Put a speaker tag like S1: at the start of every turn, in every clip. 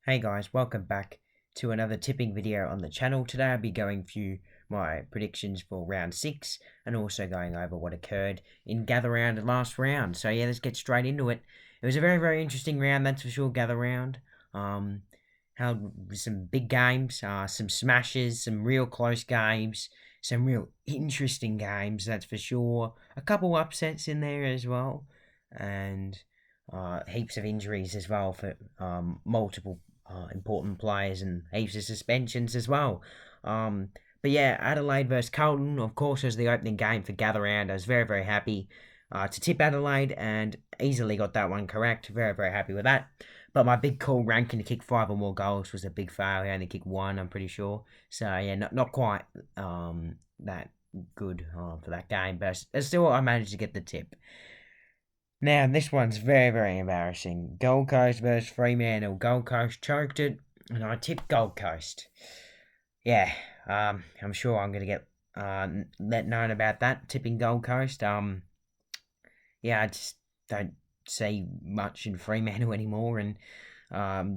S1: Hey guys, welcome back to another tipping video on the channel. Today I'll be going through my predictions for round 6 and also going over what occurred in gather round and last round. So yeah, let's get straight into it. It was a very interesting round, that's for sure, gather round. Held some big games, some smashes, some real close games, some real interesting games, that's for sure. A couple upsets in there as well, and heaps of injuries as well for multiple important players and heaps of suspensions as well. But yeah, Adelaide versus Carlton, of course, was the opening game for Gather Round. I was very happy to tip Adelaide and easily got that one correct. Very happy with that. But my big call, Rankin to kick 5 or more goals, was a big fail. He only kicked 1, I'm pretty sure. So yeah, not quite that good for that game, but still I managed to get the tip. Now, this one's very embarrassing. Gold Coast versus Fremantle. Gold Coast choked it, and I tipped Gold Coast. Yeah, I'm sure I'm going to get let known about that, tipping Gold Coast. Yeah, I just don't see much in Fremantle anymore, and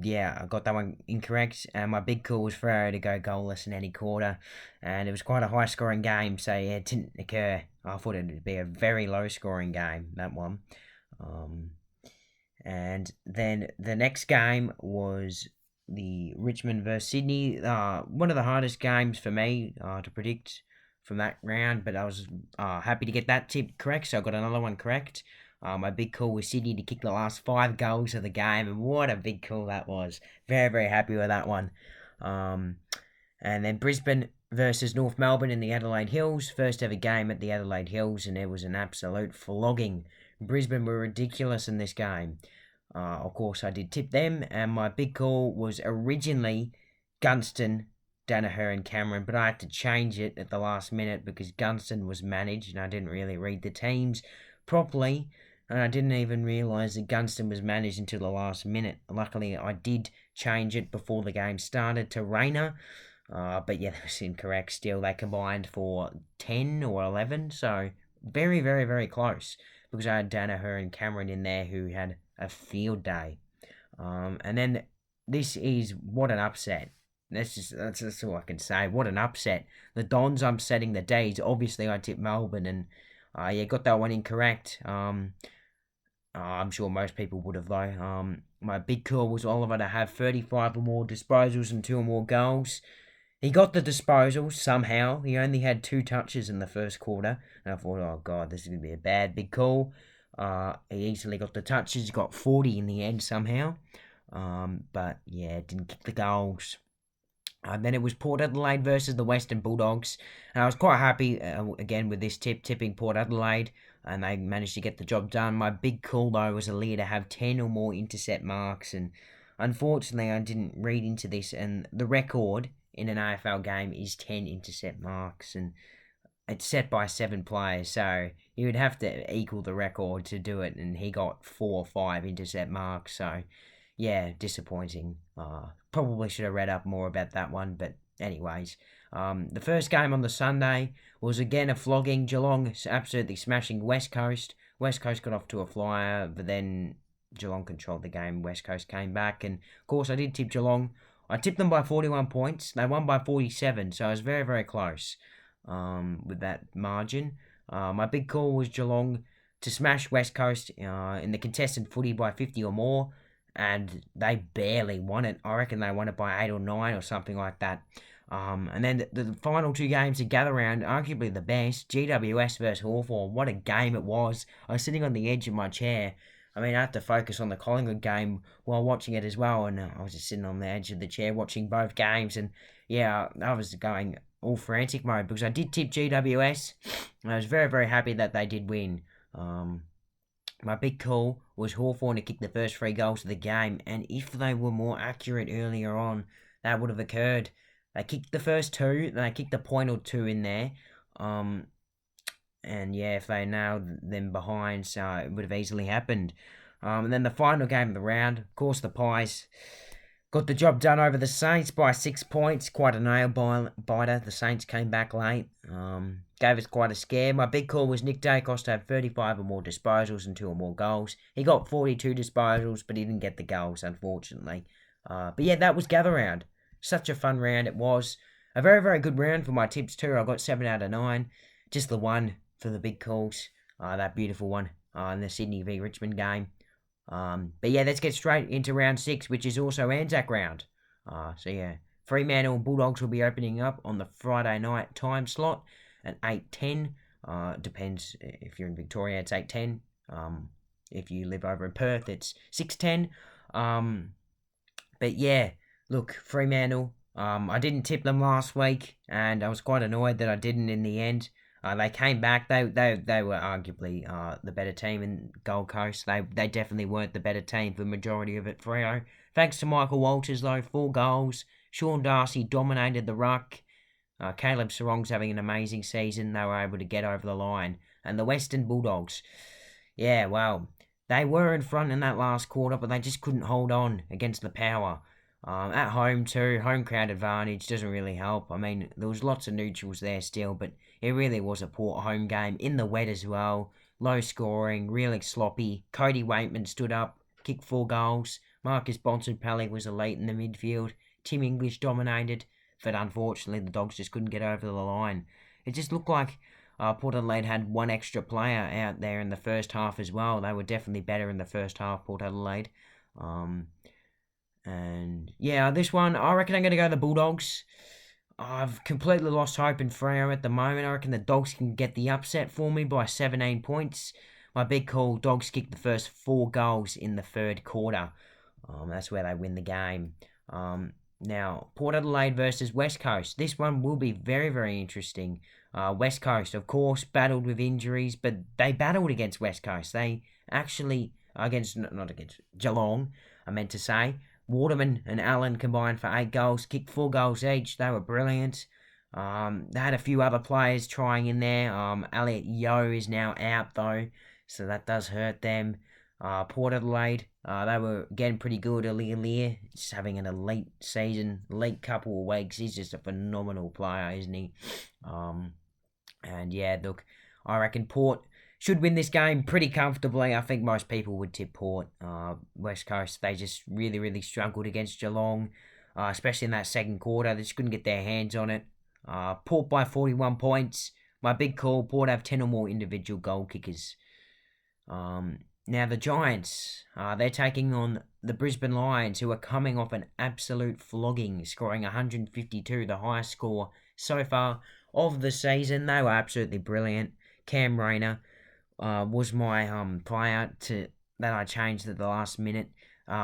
S1: yeah, I got that one incorrect. And my big call was freo to go goalless in any quarter, and it was quite a high scoring game, so yeah, it didn't occur. I thought it would be a very low scoring game, that one. And then the next game was the Richmond versus Sydney. One of the hardest games for me to predict from that round, but I was happy to get that tip correct, so I got another one correct. My big call was Sydney to kick the last 5 goals of the game, and what a big call that was. Very happy with that one. And then Brisbane versus North Melbourne in the Adelaide Hills. First ever game at the Adelaide Hills, and it was an absolute flogging. Brisbane were ridiculous in this game. Of course, I did tip them, and my big call was originally Gunston, Danaher, and Cameron, but I had to change it at the last minute because Gunston was managed, and I didn't really read the teams properly, and I didn't even realise that Gunston was managed until the last minute. Luckily, I did change it before the game started to Rayner, but yeah, that was incorrect still. They combined for 10 or 11, so very close, because I had Danaher and Cameron in there who had a field day. And then this is what an upset. That's all I can say. What an upset. The Dons upsetting the Dees. Obviously, I tipped Melbourne and yeah, got that one incorrect. I'm sure most people would have though. My big call was Oliver to have 35 or more disposals and 2 or more goals. He got the disposal somehow. He only had 2 touches in the first quarter. And I thought, oh God, this is going to be a bad big call. He easily got the touches. He got 40 in the end somehow. But yeah, didn't kick the goals. Then it was Port Adelaide versus the Western Bulldogs. And I was quite happy, again, with this tipping Port Adelaide. And they managed to get the job done. My big call, though, was Aaliyah to have 10 or more intercept marks. And unfortunately, I didn't read into this. And the record in an AFL game is 10 intercept marks, and it's set by 7 players, so he would have to equal the record to do it, and he got 4 or 5 intercept marks, so yeah, disappointing. Probably should have read up more about that one, but anyways. The first game on the Sunday was again a flogging. Geelong absolutely smashing West Coast. West Coast got off to a flyer, but then Geelong controlled the game. West Coast came back, and of course I did tip Geelong. I tipped them by 41 points. They won by 47, so I was very close with that margin. My big call was Geelong to smash West Coast in the contested footy by 50 or more, and they barely won it. I reckon they won it by 8 or 9 or something like that. And then the final 2 games to gather around, arguably the best, GWS versus Hawthorn. What a game it was. I was sitting on the edge of my chair. I mean, I had to focus on the Collingwood game while watching it as well, and I was just sitting on the edge of the chair watching both games, and yeah, I was going all frantic mode because I did tip GWS, and I was very happy that they did win. My big call was Hawthorn to kick the first 3 goals of the game, and if they were more accurate earlier on, that would have occurred. They kicked the first 2, then they kicked a point or 2 in there, and yeah, if they nailed them behind, so it would have easily happened. And then the final game of the round, of course, the Pies got the job done over the Saints by 6 points. Quite a nail biter. The Saints came back late. Gave us quite a scare. My big call was Nick Dacos to have 35 or more disposals and 2 or more goals. He got 42 disposals, but he didn't get the goals, unfortunately. But yeah, that was gather round. Such a fun round it was. A very, very good round for my tips too. I got 7 out of 9. Just the one for the big calls. That beautiful one in the Sydney v Richmond game. But yeah, let's get straight into round 6, which is also Anzac round. So yeah, Fremantle Bulldogs will be opening up on the Friday night time slot at 8:10. Depends if you're in Victoria, it's 8:10. If you live over in Perth, it's 6:10. But yeah, look, Fremantle. I didn't tip them last week, and I was quite annoyed that I didn't in the end. They came back. They were arguably the better team in Gold Coast. They definitely weren't the better team for the majority of it. Freo. Thanks to Michael Walters though, 4 goals. Sean Darcy dominated the ruck. Caleb Sarong's having an amazing season. They were able to get over the line. And the Western Bulldogs. Yeah, well, they were in front in that last quarter, but they just couldn't hold on against the power. At home too, home crowd advantage doesn't really help. I mean, there was lots of neutrals there still, but it really was a poor home game in the wet as well. Low scoring, really sloppy. Cody Waitman stood up, kicked 4 goals. Marcus Bonson-Pelly was elite in the midfield. Tim English dominated, but unfortunately the Dogs just couldn't get over the line. It just looked like Port Adelaide had one extra player out there in the first half as well. They were definitely better in the first half, Port Adelaide. And yeah, this one, I reckon I'm going to go the Bulldogs. I've completely lost hope in Freo at the moment. I reckon the Dogs can get the upset for me by 17 points. My big call, Dogs kick the first 4 goals in the third quarter. That's where they win the game. Now, Port Adelaide versus West Coast. This one will be very, very interesting. West Coast, of course, battled with injuries, but they battled against West Coast. They actually, not against Geelong, I meant to say. Waterman and Allen combined for 8 goals, kicked 4 goals each. They were brilliant. They had a few other players trying in there. Elliot Yeo is now out though, so that does hurt them. Port Adelaide, they were getting pretty good. Lear, just having an elite season, elite couple of weeks. He's just a phenomenal player, isn't he? And yeah, look, I reckon Port should win this game pretty comfortably. I think most people would tip Port. West Coast, they just really, really struggled against Geelong, especially in that second quarter. They just couldn't get their hands on it. Port by 41 points. My big call, Port have 10 or more individual goal kickers. Now the Giants, they're taking on the Brisbane Lions, who are coming off an absolute flogging, scoring 152, the highest score so far of the season. They were absolutely brilliant. Cam Rayner was my player that I changed at the last minute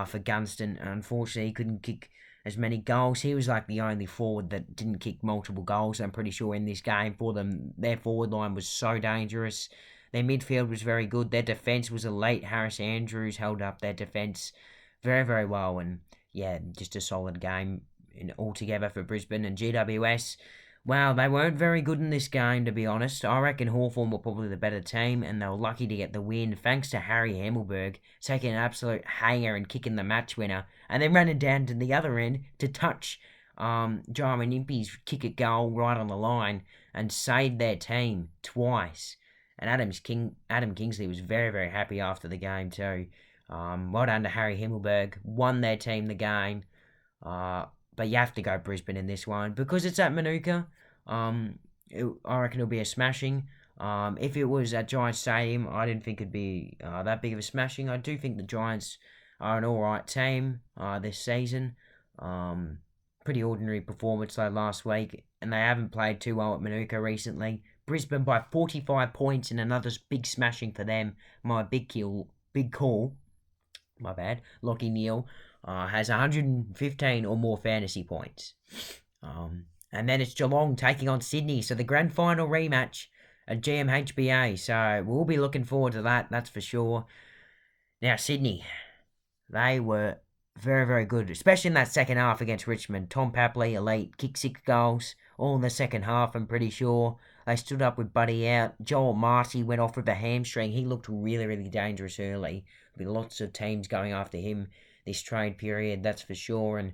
S1: for Gunston. Unfortunately, he couldn't kick as many goals. He was like the only forward that didn't kick multiple goals, I'm pretty sure, in this game for them. Their forward line was so dangerous. Their midfield was very good. Their defence was elite. Harris Andrews held up their defence very, very well. And yeah, just a solid game altogether for Brisbane. And GWS, wow, they weren't very good in this game, to be honest. I reckon Hawthorn were probably the better team, and they were lucky to get the win, thanks to Harry Himmelberg taking an absolute hanger and kicking the match winner, and then running down to the other end to touch Jarman Impey's kick at goal right on the line and saved their team twice. And Adam Kingsley was very, very happy after the game too. Well done to Harry Himmelberg. Won their team the game. But you have to go Brisbane in this one because it's at Manuka. I reckon it'll be a smashing. If it was at Giants Stadium, I didn't think it'd be that big of a smashing. I do think the Giants are an alright team this season. Pretty ordinary performance though last week, and they haven't played too well at Manuka recently. Brisbane by 45 points in another big smashing for them. My big call, my bad, Lockie Neale, has 115 or more fantasy points. And then it's Geelong taking on Sydney, so the grand final rematch at GMHBA. So we'll be looking forward to that, that's for sure. Now, Sydney, they were very, very good, especially in that second half against Richmond. Tom Papley, elite, kicked 6 goals, all in the second half, I'm pretty sure. They stood up with Buddy out. Joel Marcy went off with a hamstring. He looked really, really dangerous early. There'll be lots of teams going after him this trade period, that's for sure. And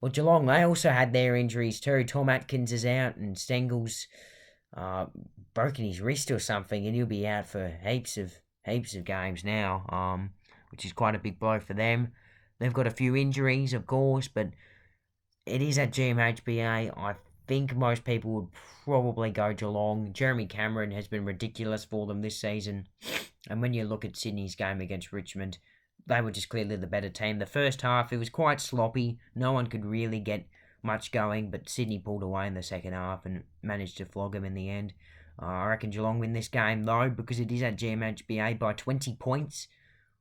S1: well, Geelong, they also had their injuries too. Tom Atkins is out, and Stengel's broken his wrist or something, and he'll be out for heaps of games now, which is quite a big blow for them. They've got a few injuries, of course, but it is at GMHBA. I think most people would probably go Geelong. Jeremy Cameron has been ridiculous for them this season. And when you look at Sydney's game against Richmond, they were just clearly the better team. The first half, it was quite sloppy. No one could really get much going, but Sydney pulled away in the second half and managed to flog them in the end. I reckon Geelong win this game, though, because it is at GMHBA by 20 points.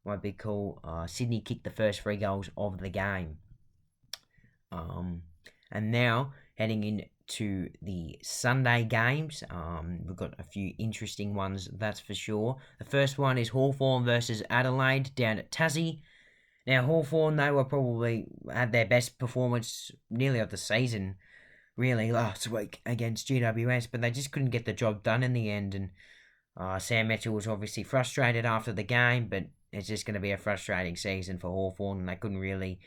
S1: Might be cool. Sydney kicked the first 3 goals of the game. And now, heading into the Sunday games, we've got a few interesting ones, that's for sure. The first one is Hawthorn versus Adelaide down at Tassie. Now, Hawthorn, they were probably had their best performance nearly of the season, really, last week against GWS, but they just couldn't get the job done in the end. And Sam Mitchell was obviously frustrated after the game, but it's just going to be a frustrating season for Hawthorn, and they couldn't really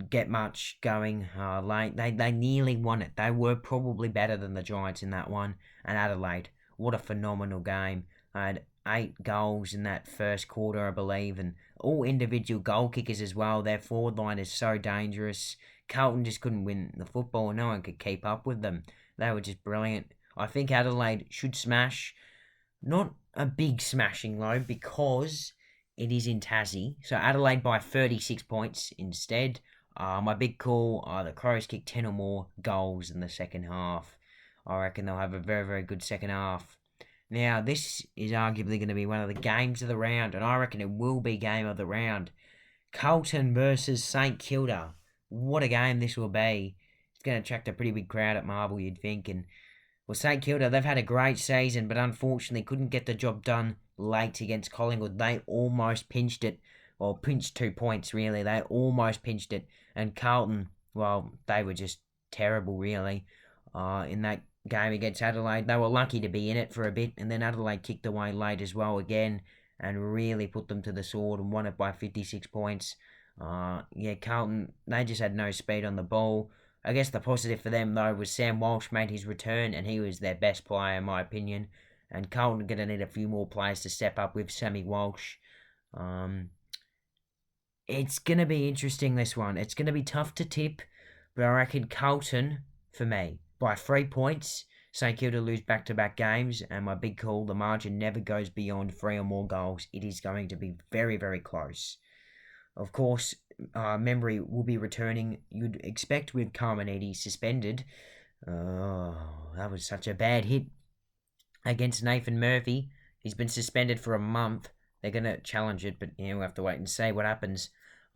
S1: get much going late. They nearly won it. They were probably better than the Giants in that one. And Adelaide, what a phenomenal game. I had 8 goals in that first quarter, I believe, and all individual goal kickers as well. Their forward line is so dangerous. Carlton just couldn't win the football, and no one could keep up with them. They were just brilliant. I think Adelaide should smash. Not a big smashing though, because it is in Tassie. So Adelaide by 36 points instead. My big call, the Crows kick 10 or more goals in the second half. I reckon they'll have a very, very good second half. Now, this is arguably going to be one of the games of the round, and I reckon it will be game of the round. Carlton versus St Kilda. What a game this will be. It's going to attract a pretty big crowd at Marvel, you'd think. And well, St Kilda, they've had a great season, but unfortunately couldn't get the job done late against Collingwood. They almost pinched it, or pinched 2 points, really. They almost pinched it. And Carlton, well, they were just terrible, really, in that game against Adelaide. They were lucky to be in it for a bit, and then Adelaide kicked away late as well again, and really put them to the sword and won it by 56 points. Carlton, they just had no speed on the ball. I guess the positive for them, though, was Sam Walsh made his return, and he was their best player, in my opinion. And Carlton are going to need a few more players to step up with Sammy Walsh. It's going to be interesting, this one. It's going to be tough to tip, but I reckon Carlton, for me, by 3 points. St Kilda lose back-to-back games, and my big call, the margin never goes beyond 3 or more goals. It is going to be very, very close. Of course, Membry will be returning, you'd expect, with Carmenidi suspended. That was such a bad hit against Nathan Murphy. He's been suspended for a month. They're going to challenge it, but we'll have to wait and see what happens.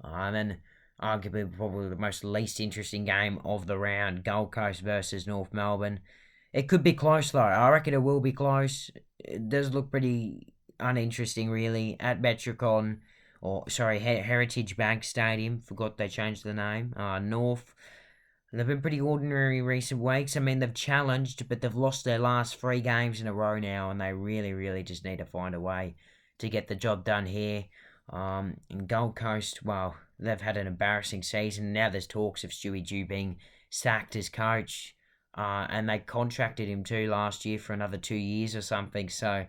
S1: And then, arguably, probably the most least interesting game of the round, Gold Coast versus North Melbourne. It could be close, though. I reckon it will be close. It does look pretty uninteresting, really, at Metricon. Heritage Bank Stadium. Forgot they changed the name. North. They've been pretty ordinary recent weeks. I mean, they've challenged, but they've lost their last 3 games in a row now, and they really, really just need to find a way to get the job done here. In Gold Coast, well, they've had an embarrassing season. Now there's talks of Stewie Dew being sacked as coach, and they contracted him too last year for another 2 years or something, so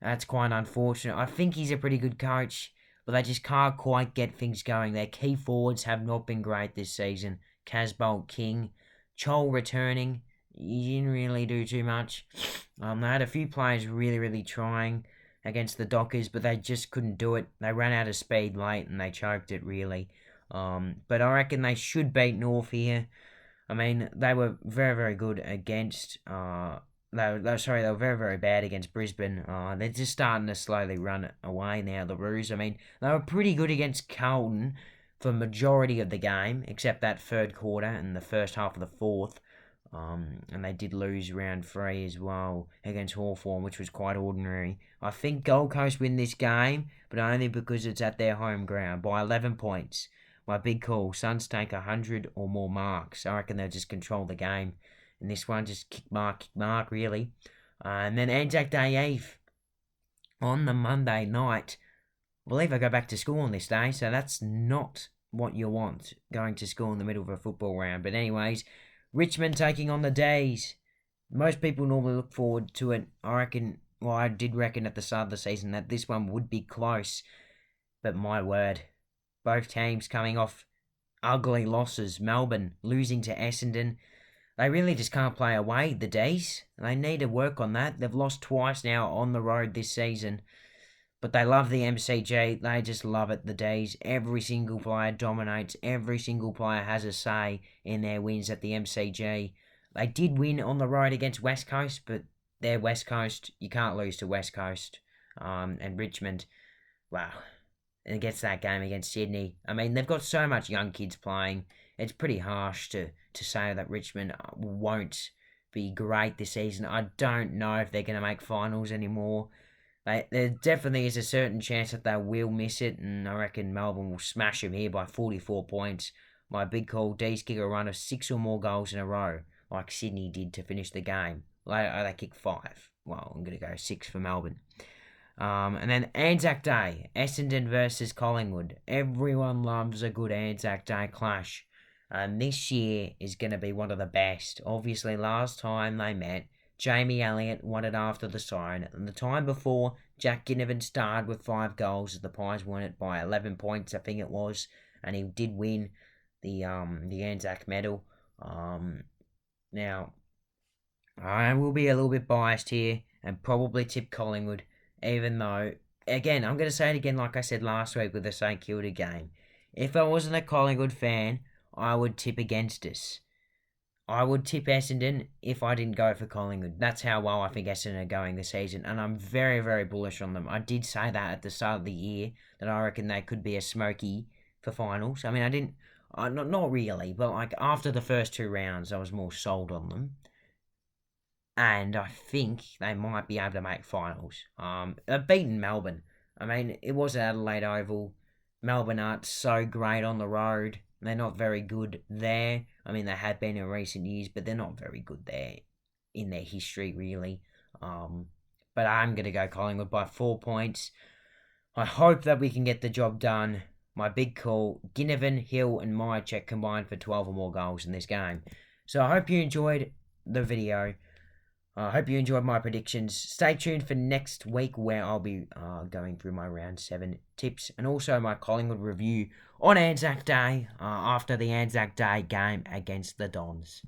S1: that's quite unfortunate. I think he's a pretty good coach, but they just can't quite get things going. Their key forwards have not been great this season. Casbolt, King, Chol returning, he didn't really do too much. They had a few players really, really trying against the Dockers, but they just couldn't do it. They ran out of speed late and they choked it, really. But I reckon they should beat North here. I mean, they were very, very good against... They were very, very bad against Brisbane. They're just starting to slowly run away now, the Roos. I mean, they were pretty good against Carlton for the majority of the game, except that third quarter and the first half of the fourth. And they did lose round 3 as well against Hawthorn, which was quite ordinary. I think Gold Coast win this game, but only because it's at their home ground by 11 points. My big call, Suns take 100 or more marks. I reckon they'll just control the game. In this one, just kick mark, really. And then Anzac Day Eve on the Monday night. I believe I go back to school on this day, so that's not what you want, going to school in the middle of a football round. But anyways, Richmond taking on the Dees. Most people normally look forward to it. I did reckon at the start of the season that this one would be close. But my word, Both teams coming off ugly losses. Melbourne losing to Essendon. They really just can't play away, the Dees. They need to work on that. They've lost twice now on the road this season. But they love the MCG. They just love it, the Dees. Every single player dominates. Every single player has a say in their wins at the MCG. They did win on the road against West Coast, but they're West Coast. You can't lose to West Coast. And Richmond, wow. And against that game against Sydney, I mean, they've got so much young kids playing. It's pretty harsh to say that Richmond won't be great this season. I don't know if they're going to make finals anymore. There definitely is a certain chance that they will miss it, and I reckon Melbourne will smash them here by 44 points. My big call, Dees kick a run of 6 or more goals in a row, like Sydney did to finish the game. They kick 5. Well, I'm going to go 6 for Melbourne. And then Anzac Day, Essendon versus Collingwood. Everyone loves a good Anzac Day clash. And this year is going to be one of the best. Obviously, last time they met, Jamie Elliott won it after the siren. And the time before, Jack Ginnivan starred with 5 goals. The Pies won it by 11 points, I think it was. And he did win the Anzac medal. Now, I will be a little bit biased here and probably tip Collingwood. Even though, again, I'm going to say it again like I said last week with the St Kilda game. If I wasn't a Collingwood fan, I would tip against us. I would tip Essendon if I didn't go for Collingwood. That's how well I think Essendon are going this season, and I'm very, very bullish on them. I did say that at the start of the year, that I reckon they could be a smoky for finals. I mean, not really, but like after the first 2 rounds, I was more sold on them. And I think they might be able to make finals. They've beaten Melbourne. I mean, it was at Adelaide Oval. Melbourne aren't so great on the road. They're not very good there. I mean, they have been in recent years, but they're not very good there in their history, really. But I'm going to go Collingwood by 4 points. I hope that we can get the job done. My big call, Ginnivan, Hill and mihocek combined for 12 or more goals in this game. So I hope you enjoyed the video. I hope you enjoyed my predictions. Stay tuned for next week where I'll be going through my round 7 tips and also my Collingwood review on Anzac Day after the Anzac Day game against the Dons.